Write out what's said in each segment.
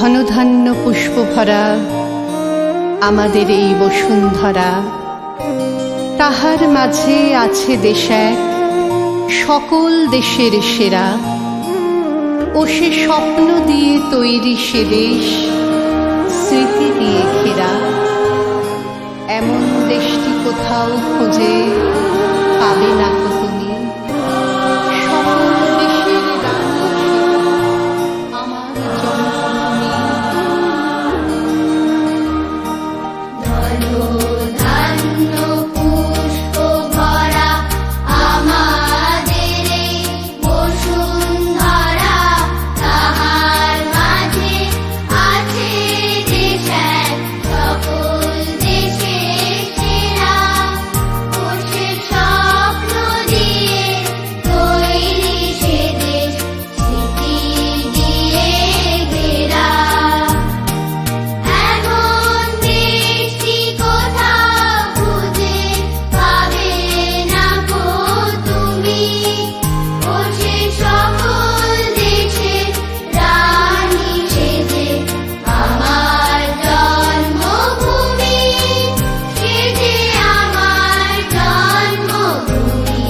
ঘনধান্য পুষ্পভরা আমাদের এই বসুন্ধরা, তাহার মাঝে আছে দেশ এক সকল দেশের সেরা। ও সে স্বপ্ন দিয়ে তৈরি সে দেশ, স্মৃতি দিয়ে ঘেরা। এমন দেশটি কোথাও খুঁজে পাবে না কো তুমি। সকল দেশের রানী আমার জন্মভূমি। ধন্য পুষ্প ভরা আমাদের এই বসুন্ধরা, তাহার মাঝে আছে দেশ এক সকল দেশের সেরা। ও সে স্বপ্ন দিয়ে তৈরি সে দেশ, স্মৃতি দিয়ে ঘেরা। এমন দেশটি কোথাও খুঁজে পাবে না গো তুমি। ও সে সকল দেশের রানী সেজে আমার জন্মভূমি, সেজে আমার জন্মভূমি,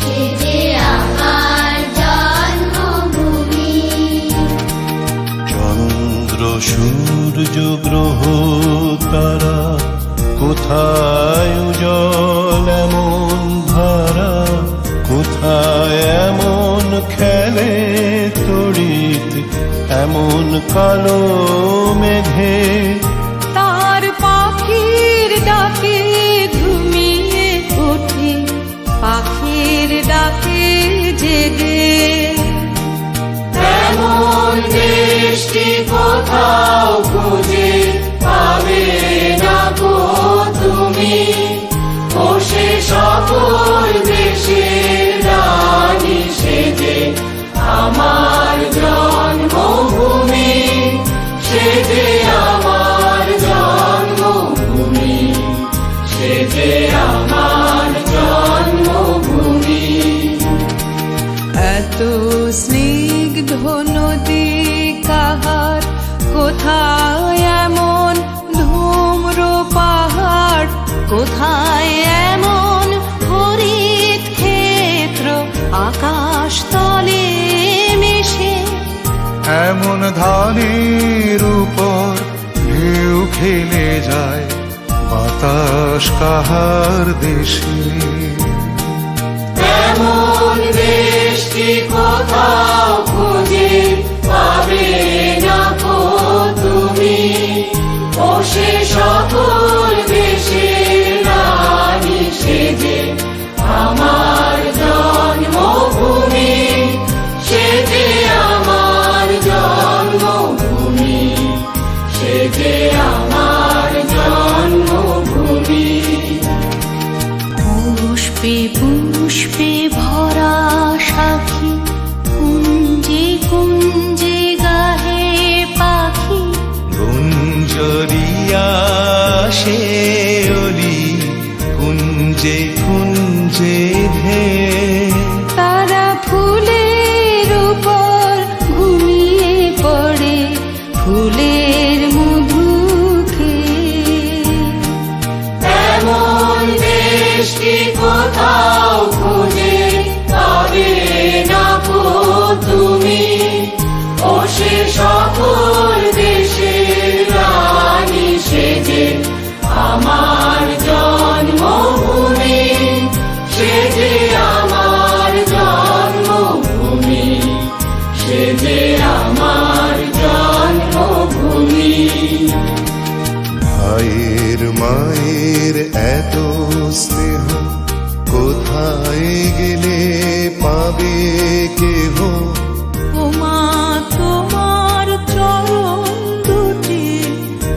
সেজে আমার জন্মভূমি। চন্দ্র সূর্য গ্রহ তারা কোথায় উজ্জ্বল এমন ধারা, কোথায় এমন খেলে তড়িৎ এমন কালো মেঘে। তার পাখির ডাকে ঘুমিয়ে ওঠে, পাখির ডাকে জেগে। এমন দেশটি কোথাও খুঁজে পাবে না গো তুমি। ও সে সকল দেশের রানী সেজে আমার জন্মভূমি, সেজে আমার জন্মভূমি, সেজে আমার জন্মভূমি। এত স্নিগ্ধ নদী কাহার, কোথায় এমন ধূম্র পাহাড়, কোথায় এমন হরিত ক্ষেত্র আকাশ তলে মিশে। এমন ধানের উপর ঢেউ খেলে যায় বাতাস কাহার দেশে। এমন দেশটি কোথাও খুঁজে পাবে না গো তুমি। ও সে সকল দেশের রানী সেজে আমার জন্মভূমি, সেজে আমার জন্মভূমি, সেজে আমার জন্মভূমি। পুষ্পে পুষ্পে ভরা সাখী, কুঞ্জে কুঞ্জে গাহে পাখি। গুঞ্জরিয়া সে অলি কুঞ্জে কুঞ্জে ধে। তারা ফুলের উপর ঘুমিয়ে পড়ে, ফুলের মধু খেয়ে। এমন দেশটি কোথাও খুঁজে পাবে না গো তুমি। ও সে সকল দেশের রানী সেজে আমার জন্মভূমি, সেজে আমার জন্মভূমি, সেজে আমার জন্মভূমি। ভাইয়ের মায়ের এত স্নেহ কোথায় গেলে পাবে কেহ। ও মা, তোমার চরণ দুটি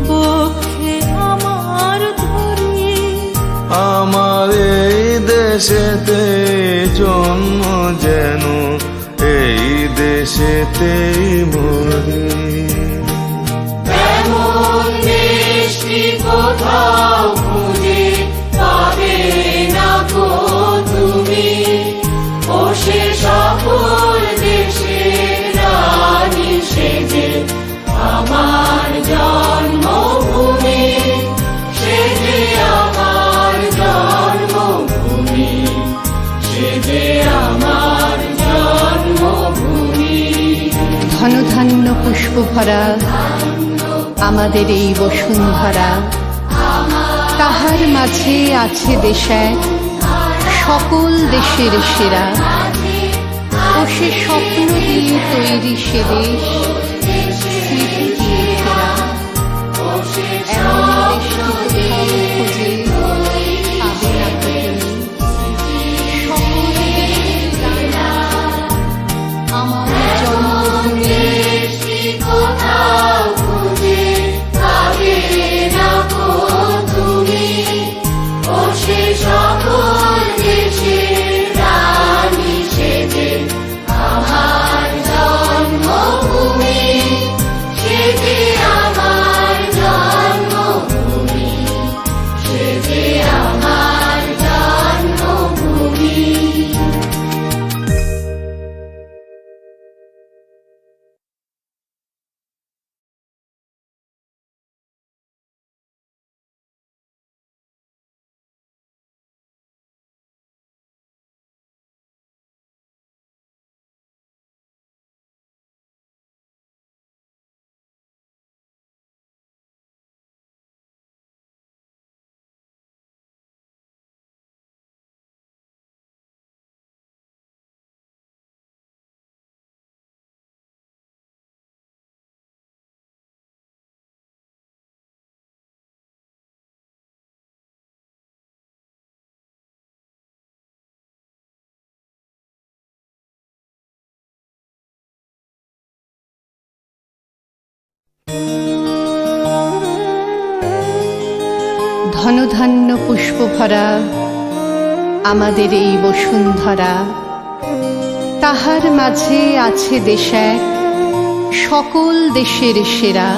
বক্ষে আমার ধরি। আমার এই দেশেতে জন্ম যেন এই দেশেতে মরে। এমন দেশটি কোথাও খুঁজে পাবে না গো তুমি। ও সে সকল দেশের রানী সেজে ধনধান্য পুষ্প ভরা আমাদের এই বসুন্ধরা, তাহার মাঝে আছে দেশ এক সকল দেশের সেরা। ও সে স্বপ্ন দিয়ে তৈরি সে দেশ, স্মৃতি দিয়ে ঘেরা। এমন দেশটি কোথাও খোঁজে পাবে না তো তুমি। সকল দেশের রাঙা আমার জন্মভূমি। কোথাও খুঁজে পাবে না গো তুমি, ও সে সকল দেশের রানী সেজে আমার জন্মভূমি, সেজে আমার জন্মভূমি, সেজে আমার জন্মভূমি। ধনধান্য পুষ্প ভরা আমাদের এই বসুন্ধরা, তাহার মাঝে আছে দেশ এক সকল দেশের সেরা।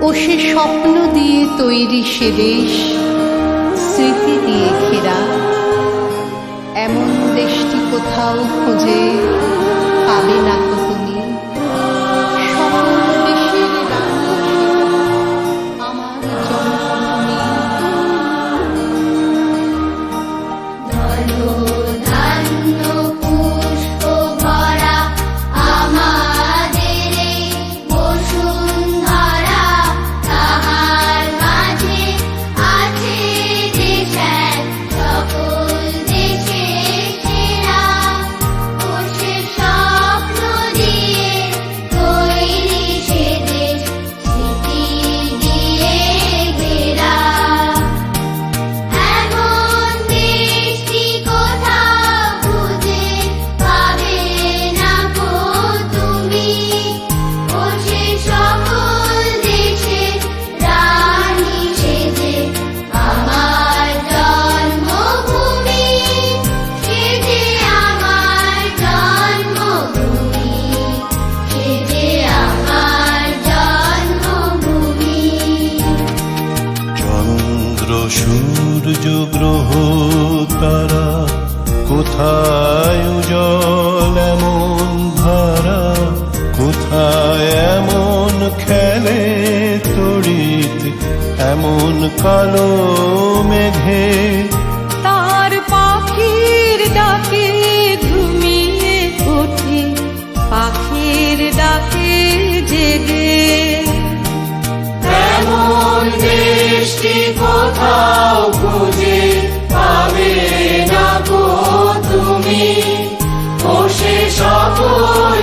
ও সে স্বপ্ন দিয়ে তৈরি সে দেশ, স্মৃতি দিয়ে ঘেরা। এমন দেশটি কোথাও খোঁজে পাবে না তো তুমি। সকল দেশের রাঙা আমার জন্মভূমি। ধনধান্য পুষ্প ভরা আমাদের এই বসুন্ধরা, তাহার মাঝে আছে দেশ এক সকল দেশের সেরা। ও সে স্বপ্ন দিয়ে তৈরি সে দেশ, স্মৃতি দিয়ে ঘেরা। এমন দেশটি কোথাও খুঁজে পাবে না গো তুমি, ও সে সকল দেশের রানী সেজে আমার জন্মভূমি, সেজে আমার জন্মভূমি, সেজে আমার জন্মভূমি। চন্দ্র সূর্য গ্রহ তারা কোথায় উজ্জ্বল এমন ধারা, কোথায় এমন খেলে তড়িৎ এমন কালো মেঘে। তার পাখির ডাকে ঘুমিয়ে ওঠে, পাখির ডাকে জেগে। এমন দেশটি কোথাও খুঁজে পাবে না গো তুমি, ও সে সকল